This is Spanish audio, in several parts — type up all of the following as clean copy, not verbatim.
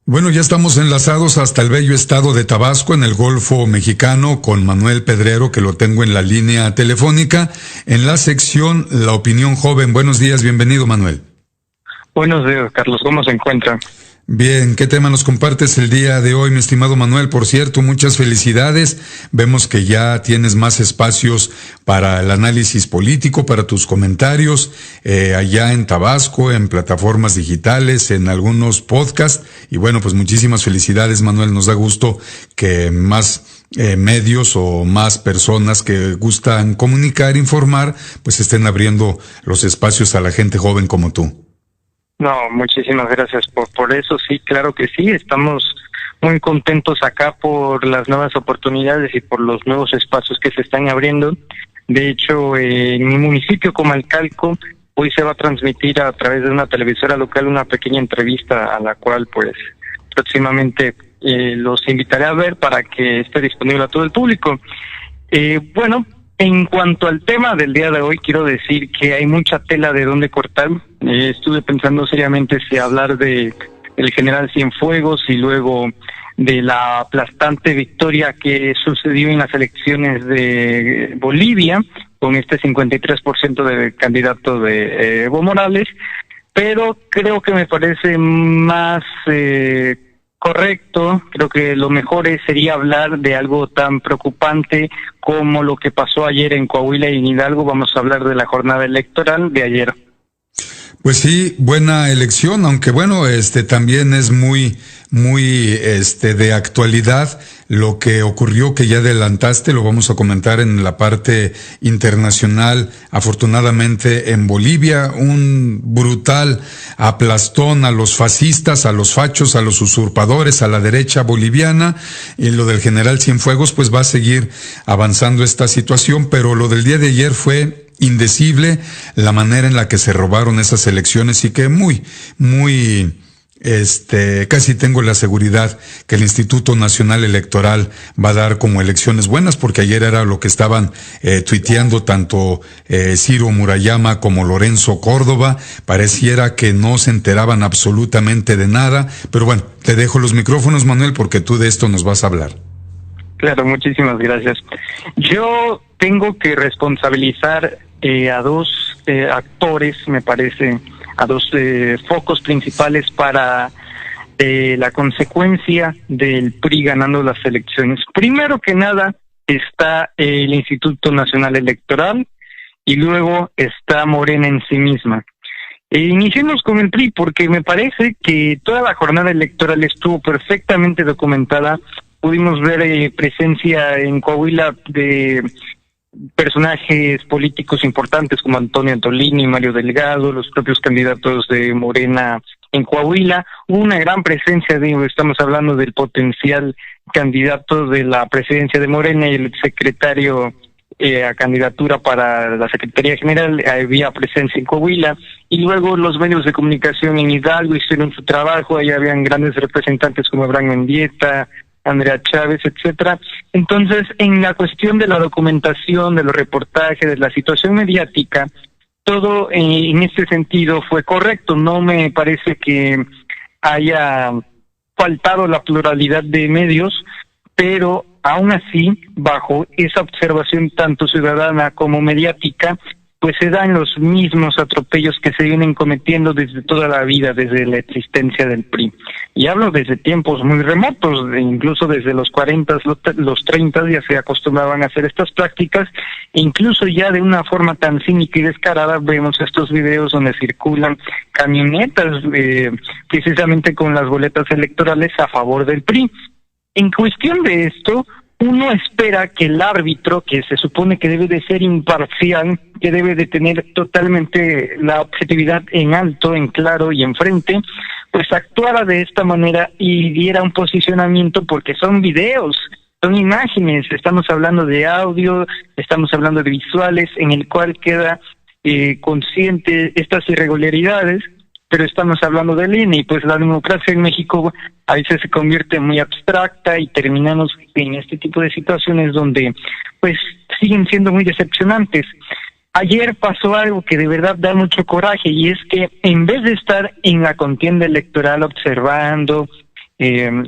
Bueno, ya estamos enlazados hasta el bello estado de Tabasco, en el Golfo Mexicano, con Manuel Pedrero, que lo tengo en la línea telefónica, en la sección La Opinión Joven. Buenos días, bienvenido, Manuel. Buenos días, Carlos. ¿Cómo se encuentra? Bien, ¿qué tema nos compartes el día de hoy, mi estimado Manuel? Por cierto, muchas felicidades. Vemos que ya tienes más espacios para el análisis político, para tus comentarios, allá en Tabasco, en plataformas digitales, en algunos podcasts. Y bueno, pues muchísimas felicidades, Manuel. Nos da gusto que más medios o más personas que gustan comunicar, informar, pues estén abriendo los espacios a la gente joven como tú. No, muchísimas gracias por eso. Sí, claro que sí. Estamos muy contentos acá por las nuevas oportunidades y por los nuevos espacios que se están abriendo. De hecho, en mi municipio, Comalcalco, hoy se va a transmitir a través de una televisora local una pequeña entrevista a la cual, pues, próximamente los invitaré a ver para que esté disponible a todo el público. Bueno, en cuanto al tema del día de hoy, quiero decir que hay mucha tela de dónde cortar. Estuve pensando seriamente si hablar de el general Cienfuegos y luego de la aplastante victoria que sucedió en las elecciones de Bolivia, con este 53% de candidato de Evo Morales, pero creo que me parece más correcto. Creo que lo mejor sería hablar de algo tan preocupante como lo que pasó ayer en Coahuila y en Hidalgo. Vamos a hablar de la jornada electoral de ayer. Pues sí, buena elección, aunque bueno, también es muy de actualidad lo que ocurrió, que ya adelantaste, lo vamos a comentar en la parte internacional. Afortunadamente en Bolivia, un brutal aplastón a los fascistas, a los fachos, a los usurpadores, a la derecha boliviana. Y lo del general Cienfuegos, pues va a seguir avanzando esta situación, pero lo del día de ayer fue indecible la manera en la que se robaron esas elecciones, y que casi tengo la seguridad que el Instituto Nacional Electoral va a dar como elecciones buenas, porque ayer era lo que estaban tuiteando tanto Ciro Murayama como Lorenzo Córdoba. Pareciera que no se enteraban absolutamente de nada, pero bueno, te dejo los micrófonos, Manuel, porque tú de esto nos vas a hablar. Claro, muchísimas gracias. Yo tengo que responsabilizar a dos actores, me parece, a dos focos principales para la consecuencia del PRI ganando las elecciones. Primero que nada está el Instituto Nacional Electoral y luego está Morena en sí misma. Iniciemos con el PRI porque me parece que toda la jornada electoral estuvo perfectamente documentada. Pudimos ver presencia en Coahuila de personajes políticos importantes como Antonio Antolini, Mario Delgado, los propios candidatos de Morena en Coahuila. Hubo una gran presencia, estamos hablando del potencial candidato de la presidencia de Morena y el secretario a candidatura para la Secretaría General. Había presencia en Coahuila, y luego los medios de comunicación en Hidalgo hicieron su trabajo. Ahí habían grandes representantes como Abraham Mendieta, Andrea Chávez, etcétera. Entonces, en la cuestión de la documentación, de los reportajes, de la situación mediática, todo en este sentido fue correcto. No me parece que haya faltado la pluralidad de medios, pero aún así, bajo esa observación tanto ciudadana como mediática, pues se dan los mismos atropellos que se vienen cometiendo desde toda la vida, desde la existencia del PRI. Y hablo desde tiempos muy remotos, incluso desde los 40, los 30 ya se acostumbraban a hacer estas prácticas, e incluso ya de una forma tan cínica y descarada vemos estos videos donde circulan camionetas precisamente con las boletas electorales a favor del PRI. En cuestión de esto, uno espera que el árbitro, que se supone que debe de ser imparcial, que debe de tener totalmente la objetividad en alto, en claro y en frente, pues actuara de esta manera y diera un posicionamiento, porque son videos, son imágenes, estamos hablando de audio, estamos hablando de visuales, en el cual queda consciente estas irregularidades, pero estamos hablando del INE, y pues la democracia en México a veces se convierte muy abstracta y terminamos en este tipo de situaciones donde pues siguen siendo muy decepcionantes. Ayer pasó algo que de verdad da mucho coraje, y es que en vez de estar en la contienda electoral observando,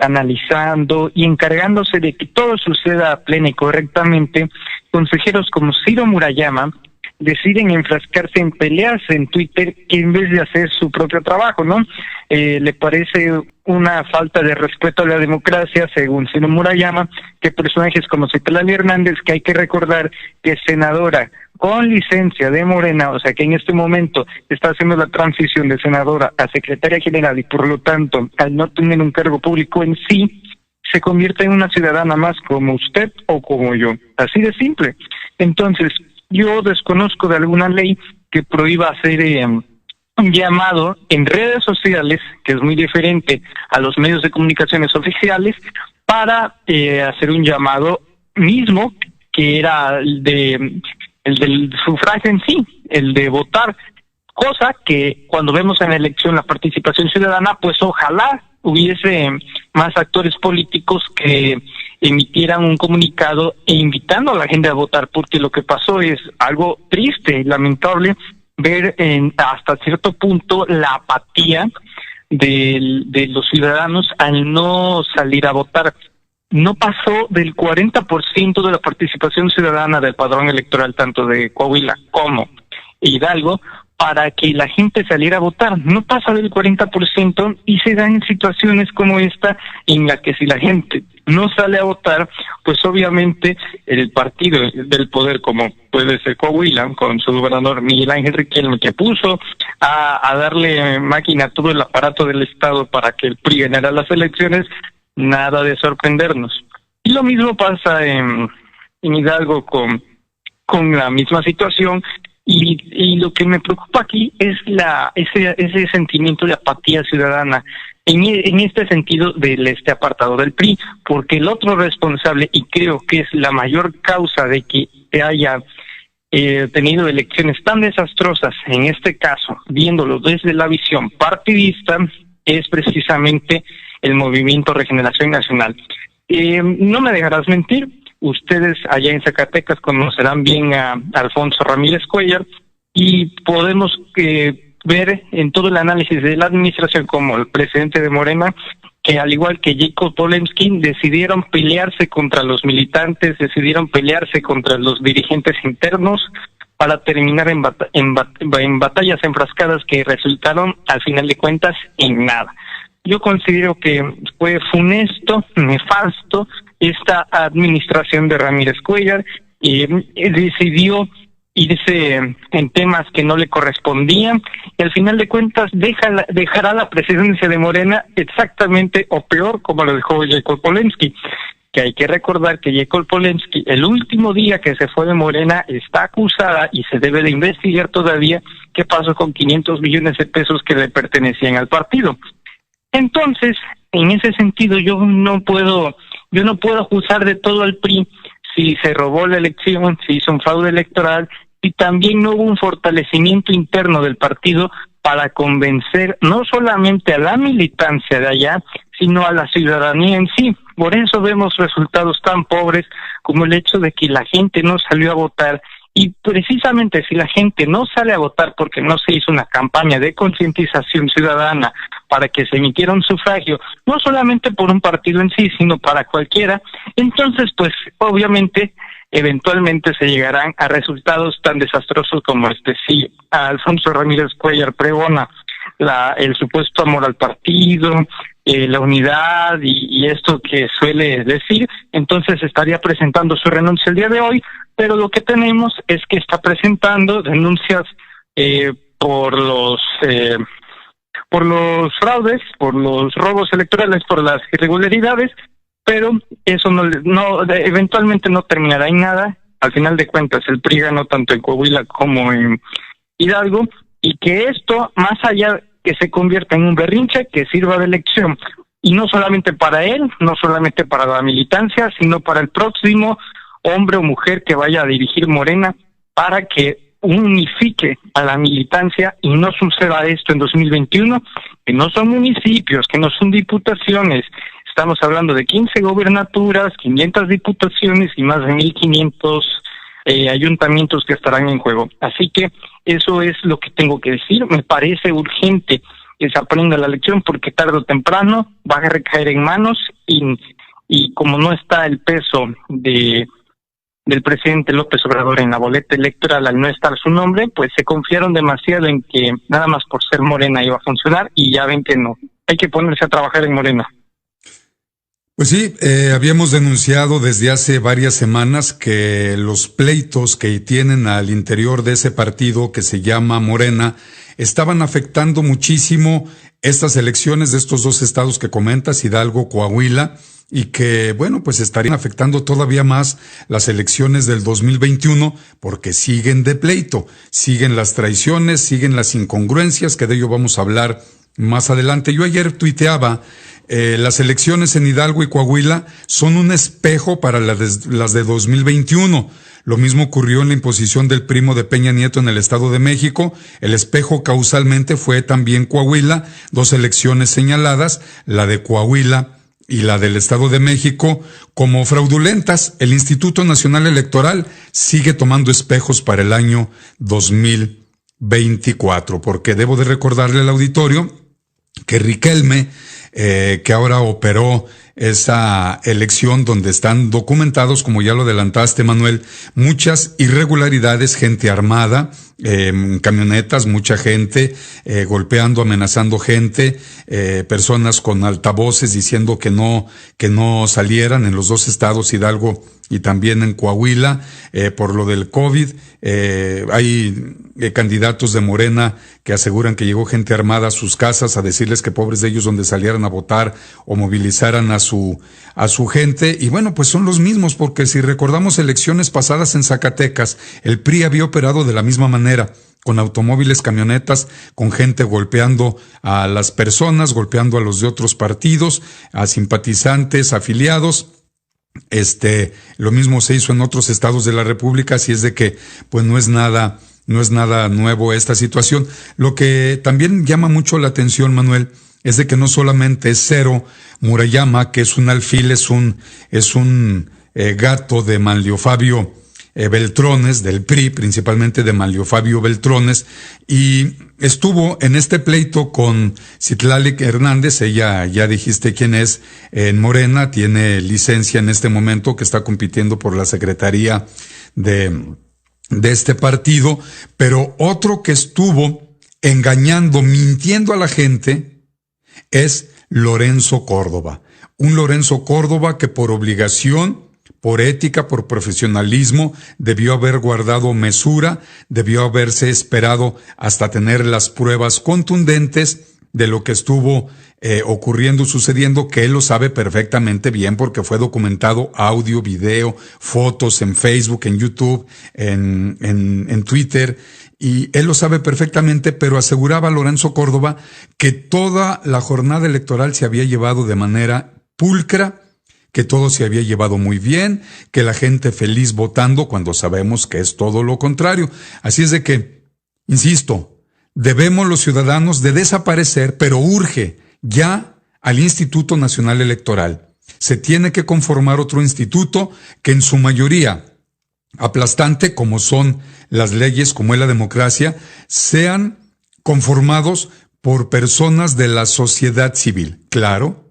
analizando y encargándose de que todo suceda plena y correctamente, consejeros como Ciro Murayama deciden enfrascarse en peleas en Twitter que en vez de hacer su propio trabajo, ¿no? Le parece una falta de respeto a la democracia, según Ciro Murayama, que personajes como Citlali Hernández, que hay que recordar que es senadora con licencia de Morena, o sea que en este momento está haciendo la transición de senadora a secretaria general y por lo tanto, al no tener un cargo público en sí, se convierte en una ciudadana más como usted o como yo. Así de simple. Entonces, yo desconozco de alguna ley que prohíba hacer un llamado en redes sociales, que es muy diferente a los medios de comunicaciones oficiales, para hacer un llamado mismo, que era el del sufragio en sí, el de votar, cosa que cuando vemos en la elección la participación ciudadana, pues ojalá hubiese más actores políticos que emitieran un comunicado e invitando a la gente a votar, porque lo que pasó es algo triste y lamentable ver hasta cierto punto la apatía de los ciudadanos al no salir a votar. No pasó del 40% de la participación ciudadana del padrón electoral, tanto de Coahuila como Hidalgo, para que la gente saliera a votar. No pasa del 40% y se dan situaciones como esta, en la que si la gente no sale a votar, pues obviamente el partido del poder, como puede ser Coahuila, con su gobernador Miguel Ángel Riquelme, que puso a darle máquina a todo el aparato del Estado para que el PRI ganara las elecciones, nada de sorprendernos. Y lo mismo pasa en Hidalgo con la misma situación. Y lo que me preocupa aquí es ese sentimiento de apatía ciudadana en este sentido del apartado del PRI, porque el otro responsable, y creo que es la mayor causa de que haya tenido elecciones tan desastrosas, en este caso, viéndolo desde la visión partidista, es precisamente el Movimiento Regeneración Nacional. No me dejarás mentir, ustedes allá en Zacatecas conocerán bien a Alfonso Ramírez Cuellar y podemos ver en todo el análisis de la administración como el presidente de Morena, que al igual que Jacob Polensky decidieron pelearse contra los militantes, decidieron pelearse contra los dirigentes internos para terminar en batallas enfrascadas que resultaron al final de cuentas en nada. Yo considero que fue funesto, nefasto, esta administración de Ramírez Cuellar decidió irse en temas que no le correspondían y al final de cuentas dejará la presidencia de Morena exactamente o peor como lo dejó Jacob Polensky, que hay que recordar que Jacob Polensky el último día que se fue de Morena está acusada y se debe de investigar todavía qué pasó con 500 millones de pesos que le pertenecían al partido. Entonces, en ese sentido yo no puedo acusar de todo al PRI si se robó la elección, si hizo un fraude electoral, y también no hubo un fortalecimiento interno del partido para convencer no solamente a la militancia de allá, sino a la ciudadanía en sí. Por eso vemos resultados tan pobres como el hecho de que la gente no salió a votar. Y precisamente si la gente no sale a votar porque no se hizo una campaña de concientización ciudadana para que se emitiera un sufragio, no solamente por un partido en sí, sino para cualquiera, entonces pues obviamente eventualmente se llegarán a resultados tan desastrosos como este. Si Alfonso Ramírez Cuellar pregona el supuesto amor al partido, la unidad y esto que suele decir, entonces estaría presentando su renuncia el día de hoy, pero lo que tenemos es que está presentando denuncias por los fraudes, por los robos electorales, por las irregularidades, pero eso eventualmente no terminará en nada. Al final de cuentas el PRI ganó tanto en Coahuila como en Hidalgo, y que esto, más allá que se convierta en un berrinche, que sirva de lección, y no solamente para él, no solamente para la militancia, sino para el próximo hombre o mujer que vaya a dirigir Morena, para que unifique a la militancia y no suceda esto en 2021, que no son municipios, que no son diputaciones. Estamos hablando de 15 gobernaturas, 500 diputaciones y más de 1.500 ayuntamientos que estarán en juego. Así que eso es lo que tengo que decir. Me parece urgente que se aprenda la lección, porque tarde o temprano va a recaer en manos y como no está el peso del presidente López Obrador en la boleta electoral, al no estar su nombre, pues se confiaron demasiado en que nada más por ser Morena iba a funcionar, y ya ven que no. Hay que ponerse a trabajar en Morena. Pues sí, habíamos denunciado desde hace varias semanas que los pleitos que tienen al interior de ese partido que se llama Morena estaban afectando muchísimo estas elecciones de estos dos estados que comentas, Hidalgo, Coahuila, y que, bueno, pues estarían afectando todavía más las elecciones del 2021 porque siguen de pleito, siguen las traiciones, siguen las incongruencias, que de ello vamos a hablar más adelante. Yo ayer tuiteaba, las elecciones en Hidalgo y Coahuila son un espejo para las de 2021. Lo mismo ocurrió en la imposición del primo de Peña Nieto en el Estado de México. El espejo causalmente fue también Coahuila, dos elecciones señaladas, la de Coahuila y la del Estado de México, como fraudulentas. El Instituto Nacional Electoral sigue tomando espejos para el año 2024, porque debo de recordarle al auditorio que Riquelme, que ahora operó esa elección donde están documentados, como ya lo adelantaste, Manuel, muchas irregularidades, gente armada, camionetas, mucha gente, golpeando, amenazando gente, personas con altavoces diciendo que no salieran en los dos estados, Hidalgo y también en Coahuila, por lo del COVID. Hay candidatos de Morena que aseguran que llegó gente armada a sus casas a decirles que pobres de ellos donde salieran a votar o movilizaran a su gente. Y bueno, pues son los mismos, porque si recordamos elecciones pasadas en Zacatecas, el PRI había operado de la misma manera, con automóviles, camionetas, con gente golpeando a las personas, golpeando a los de otros partidos, a simpatizantes, afiliados. Lo mismo se hizo en otros estados de la República, así es de que, pues no es nada nuevo esta situación. Lo que también llama mucho la atención, Manuel, es de que no solamente es Cero Murayama, que es un alfil, es un gato de Manlio Fabio Beltrones, del PRI, principalmente de Manlio Fabio Beltrones, y estuvo en este pleito con Citlali Hernández. Ella, ya dijiste quién es, en Morena, tiene licencia en este momento, que está compitiendo por la secretaría de este partido, pero otro que estuvo engañando, mintiendo a la gente, es Lorenzo Córdoba. Un Lorenzo Córdoba que por obligación, por ética, por profesionalismo, debió haber guardado mesura, debió haberse esperado hasta tener las pruebas contundentes de lo que estuvo ocurriendo, sucediendo, que él lo sabe perfectamente bien porque fue documentado audio, video, fotos en Facebook, en YouTube, en Twitter, y él lo sabe perfectamente, pero aseguraba Lorenzo Córdoba que toda la jornada electoral se había llevado de manera pulcra, que todo se había llevado muy bien, que la gente feliz votando, cuando sabemos que es todo lo contrario. Así es de que, insisto, debemos los ciudadanos de desaparecer, pero urge ya al Instituto Nacional Electoral. Se tiene que conformar otro instituto que en su mayoría aplastante, como son las leyes, como es la democracia, sean conformados por personas de la sociedad civil. Claro,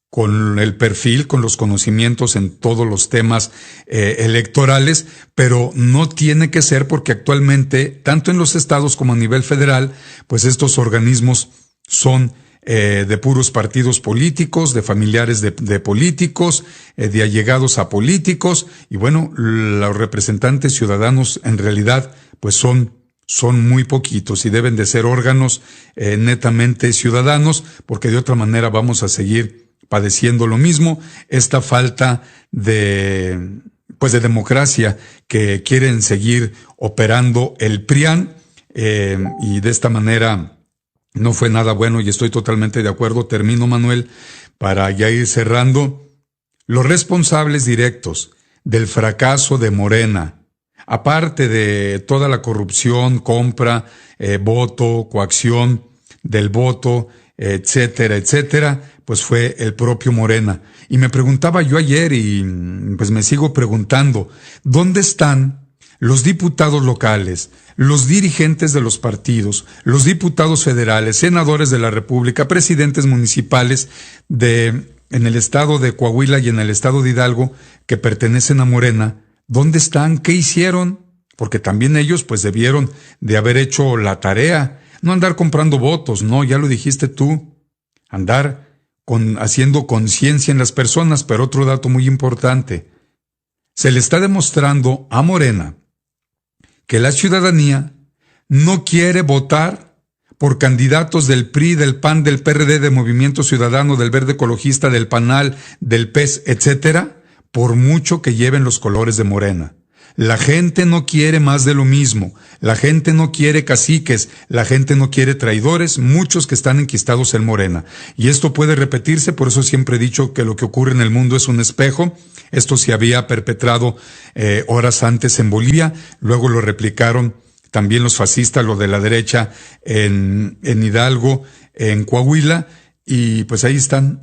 con el perfil, con los conocimientos en todos los temas electorales, pero no tiene que ser, porque actualmente, tanto en los estados como a nivel federal, pues estos organismos son de puros partidos políticos, de familiares de políticos, de allegados a políticos, y bueno, los representantes ciudadanos en realidad pues son muy poquitos y deben de ser órganos netamente ciudadanos, porque de otra manera vamos a seguir padeciendo lo mismo, esta falta de democracia que quieren seguir operando el PRIAN, y de esta manera no fue nada bueno, y estoy totalmente de acuerdo. Termino, Manuel, para ya ir cerrando. Los responsables directos del fracaso de Morena, aparte de toda la corrupción, compra, voto, coacción del voto, etcétera, etcétera, pues fue el propio Morena. Y me preguntaba yo ayer, y pues me sigo preguntando, ¿dónde están los diputados locales, los dirigentes de los partidos, los diputados federales, senadores de la República, presidentes municipales en el estado de Coahuila y en el estado de Hidalgo que pertenecen a Morena, ¿dónde están? ¿Qué hicieron? Porque también ellos pues debieron de haber hecho la tarea, no andar comprando votos, no, ya lo dijiste tú, andar haciendo conciencia en las personas. Pero otro dato muy importante, se le está demostrando a Morena que la ciudadanía no quiere votar por candidatos del PRI, del PAN, del PRD, de Movimiento Ciudadano, del Verde Ecologista, del PANAL, del PES, etcétera, por mucho que lleven los colores de Morena. La gente no quiere más de lo mismo, la gente no quiere caciques, la gente no quiere traidores, muchos que están enquistados en Morena. Y esto puede repetirse, por eso siempre he dicho que lo que ocurre en el mundo es un espejo. Esto se había perpetrado horas antes en Bolivia, luego lo replicaron también los fascistas, los de la derecha, en Hidalgo, en Coahuila, y pues ahí están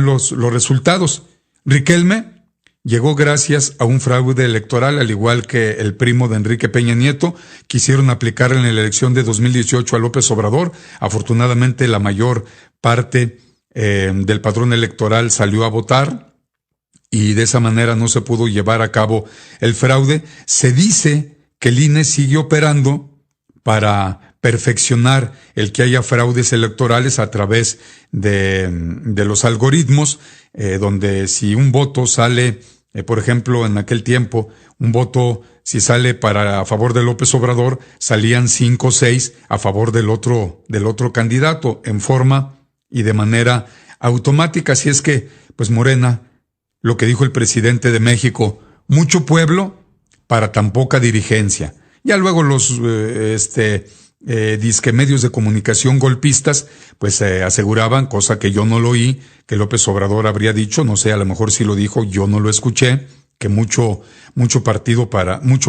los resultados. Riquelme llegó gracias a un fraude electoral, al igual que el primo de Enrique Peña Nieto. Quisieron aplicar en la elección de 2018 a López Obrador. Afortunadamente la mayor parte del padrón electoral salió a votar y de esa manera no se pudo llevar a cabo el fraude. Se dice que el INE sigue operando para perfeccionar el que haya fraudes electorales a través de los algoritmos, donde si un voto sale, por ejemplo, en aquel tiempo, un voto, si sale a favor de López Obrador, salían 5 o 6 a favor del otro candidato, en forma y de manera automática. Así es que, pues Morena, lo que dijo el presidente de México, mucho pueblo para tan poca dirigencia. Ya luego los disque medios de comunicación golpistas, pues aseguraban, cosa que yo no lo oí, que López Obrador habría dicho, no sé, a lo mejor sí lo dijo, yo no lo escuché, que mucho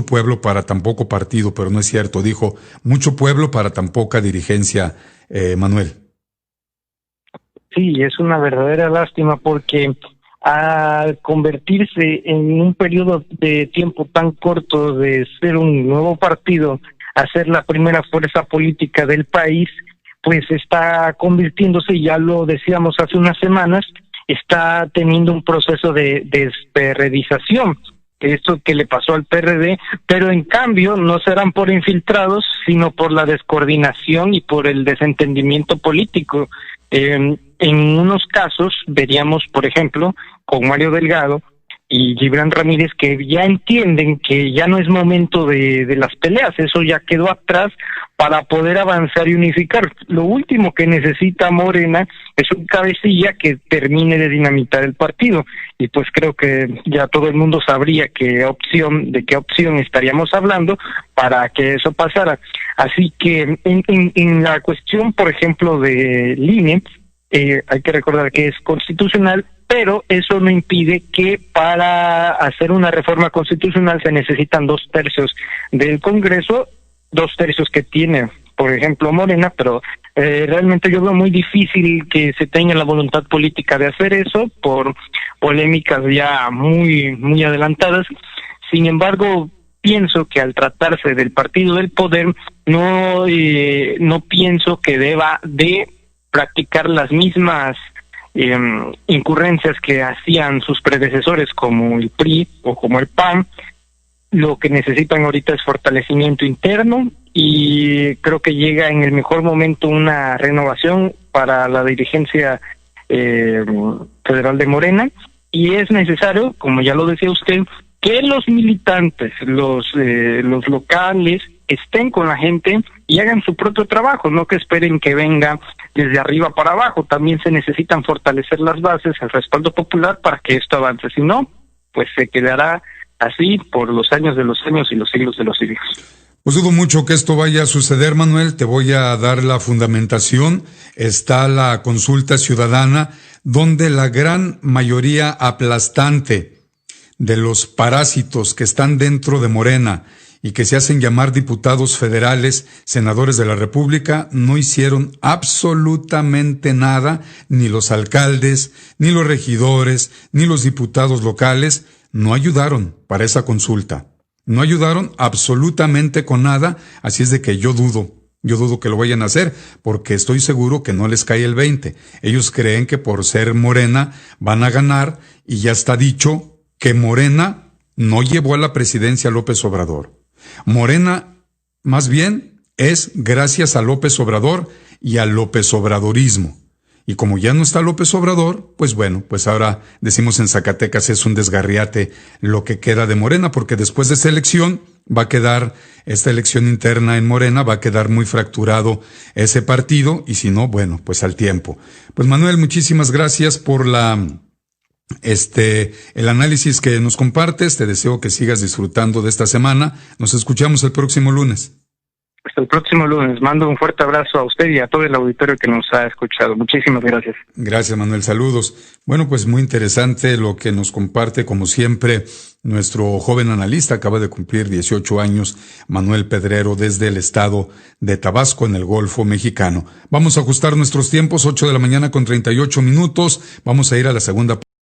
pueblo para tan poco partido, pero no es cierto, dijo mucho pueblo para tan poca dirigencia, Manuel. Sí, es una verdadera lástima porque al convertirse en un periodo de tiempo tan corto de ser un nuevo partido a ser la primera fuerza política del país, pues está convirtiéndose, ya lo decíamos hace unas semanas, está teniendo un proceso de desperredización, esto que le pasó al PRD, pero en cambio no serán por infiltrados, sino por la descoordinación y por el desentendimiento político. En unos casos veríamos, por ejemplo, con Mario Delgado y Gibran Ramírez, que ya entienden que ya no es momento de las peleas, eso ya quedó atrás para poder avanzar y unificar. Lo último que necesita Morena es un cabecilla que termine de dinamitar el partido, y pues creo que ya todo el mundo sabría de qué opción estaríamos hablando para que eso pasara. Así que en la cuestión, por ejemplo, del INE, hay que recordar que es constitucional, pero eso no impide que para hacer una reforma constitucional se necesitan 2/3 del Congreso, 2/3 que tiene, por ejemplo, Morena, pero realmente yo veo muy difícil que se tenga la voluntad política de hacer eso por polémicas ya muy adelantadas. Sin embargo, pienso que al tratarse del partido del poder, no pienso que deba de practicar las mismas incurrencias que hacían sus predecesores como el PRI o como el PAN. Lo que necesitan ahorita es fortalecimiento interno, y creo que llega en el mejor momento una renovación para la dirigencia federal de Morena, y es necesario, como ya lo decía usted, que los militantes, los locales, estén con la gente y hagan su propio trabajo, no que esperen que venga desde arriba para abajo. También se necesitan fortalecer las bases, el respaldo popular para que esto avance. Si no, pues se quedará así por los años de los años y los siglos de los siglos. Pues dudo mucho que esto vaya a suceder, Manuel. Te voy a dar la fundamentación. Está la consulta ciudadana, donde la gran mayoría aplastante de los parásitos que están dentro de Morena y que se hacen llamar diputados federales, senadores de la República, no hicieron absolutamente nada, ni los alcaldes, ni los regidores, ni los diputados locales, no ayudaron para esa consulta. No ayudaron absolutamente con nada, así es de que yo dudo que lo vayan a hacer, porque estoy seguro que no les cae el 20. Ellos creen que por ser Morena van a ganar, y ya está dicho que Morena no llevó a la presidencia a López Obrador. Morena, más bien, es gracias a López Obrador y al López Obradorismo. Y como ya no está López Obrador, pues bueno, pues ahora decimos en Zacatecas es un desgarriate lo que queda de Morena, porque después de esta elección va a quedar, esta elección interna en Morena va a quedar muy fracturado ese partido, y si no, bueno, pues al tiempo. Pues Manuel, muchísimas gracias por el análisis que nos compartes. Te deseo que sigas disfrutando de esta semana. Nos escuchamos el próximo lunes. Hasta el próximo lunes. Mando un fuerte abrazo a usted y a todo el auditorio que nos ha escuchado. Muchísimas gracias. Gracias, Manuel. Saludos. Bueno, pues muy interesante lo que nos comparte, como siempre, nuestro joven analista. Acaba de cumplir 18 años, Manuel Pedrero, desde el estado de Tabasco, en el Golfo Mexicano. Vamos a ajustar nuestros tiempos, 8 de la mañana con 38 minutos. Vamos a ir a la segunda